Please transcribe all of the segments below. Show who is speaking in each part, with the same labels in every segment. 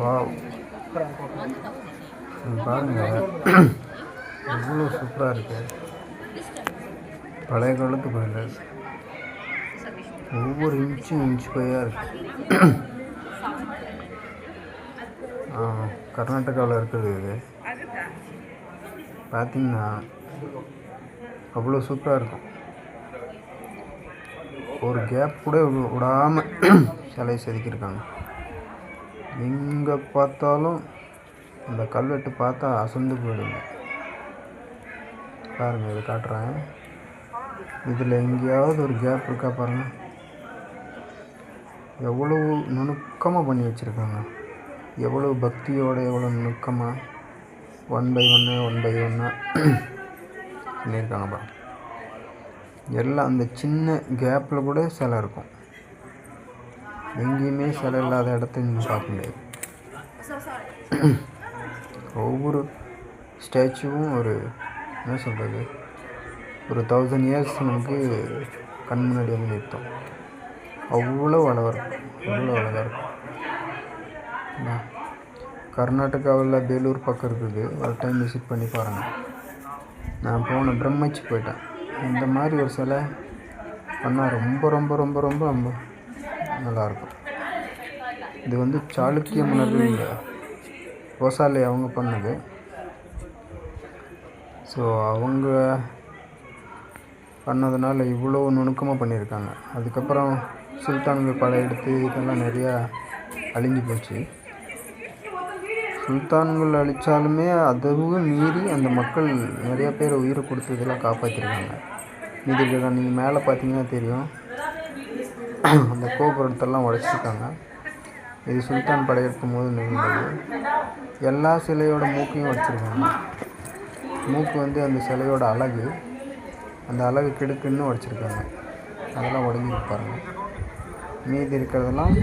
Speaker 1: Wow, பாருங்க எவ்வளோ சூப்பராக இருக்கு. பழைய காலத்து கோயில், ஒவ்வொரு இன்ச்சும் இன்ச் பையாக இருக்கு. கர்நாடகாவில் இருக்குது இது. பார்த்தீங்கன்னா அவ்வளோ சூப்பராக இருக்கும். ஒரு கேப் கூட விடாமல் சிலையை செதுக்கியிருக்காங்க. எங்கே பார்த்தாலும் அந்த கல்வெட்டு பார்த்தா அசந்து போயிடுங்க. பாருங்கள், இது காட்டுறேன். இதில் எங்கேயாவது ஒரு கேப் இருக்கா பாருங்கள். எவ்வளோ நுணுக்கமாக பண்ணி வச்சுருக்காங்க. எவ்வளோ பக்தியோடு, எவ்வளோ நுணுக்கமாக ஒன் பை ஒன்று பண்ணியிருக்காங்கப்பா. எல்லாம் அந்த சின்ன கேப்பில் கூட சிலை இருக்கும். எங்கேயுமே சிலை இல்லாத இடத்த நீங்கள் பார்க்க முடியாது. ஒவ்வொரு ஸ்டாச்சுவும் ஒரு என்ன சொல்கிறது, ஒரு 1000 years நமக்கு கண் முன்னாடி வந்து நிறுத்தும். அவ்வளோ அழகாக இருக்கும், அவ்வளோ அழகாக இருக்கும். கர்நாடகாவில் பேலூர் பக்கம் இருக்குது. ஒரு டைம் விசிட் பண்ணி பாருங்கள். நான் பிரமிச்சு போயிட்டேன். இந்த மாதிரி ஒரு சிலை பண்ணால் ரொம்ப ரொம்ப ரொம்ப ரொம்ப ரொம்ப நல்லாயிருக்கும். இது வந்து சாளுக்கிய மன்னர்கள் கோசாலை அவங்க பண்ணது. ஸோ அவங்க பண்ணதுனால இவ்வளோ நுணுக்கமாக பண்ணியிருக்காங்க. அதுக்கப்புறம் சுல்தான்கள் படையெடுத்து இதெல்லாம் நிறையா அழிஞ்சு போச்சு. சுல்தான்கள் அழித்தாலுமே அதுவும் மீறி அந்த மக்கள் நிறையா பேர் உயிரை கொடுத்து இதெல்லாம் காப்பாற்றிருக்காங்க. மீதி இருக்கிறதா நீங்கள் மேலே பார்த்தீங்கன்னா தெரியும், அந்த கோபுரத்தெல்லாம் உடைச்சிருக்காங்க. இது சுல்தான் படையெடுக்கும் போது நிகழ்ந்தது. எல்லா சிலையோட மூக்கையும் உடைச்சிருக்காங்க. மூக்கு வந்து அந்த சிலையோட அழகு, அந்த அழகு கெடுக்குன்னு உடைச்சிருக்காங்க. அதெல்லாம் உடஞ்சிருப்பாருங்க. மீதி இருக்கிறதெல்லாம்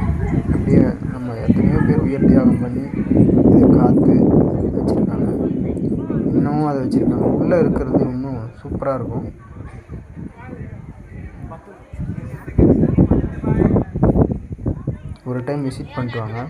Speaker 1: அப்படியே நம்ம எத்தனையோ பேர் உயர் தியாகம் பண்ணி இதை காத்து வச்சுருக்காங்க. இன்னமும் அதை வச்சுருக்காங்க. உள்ளே இருக்கிறது இன்னும் சூப்பராக இருக்கும். ஒரு டைம் விசிட் பண்ணிட்டு வாங்க.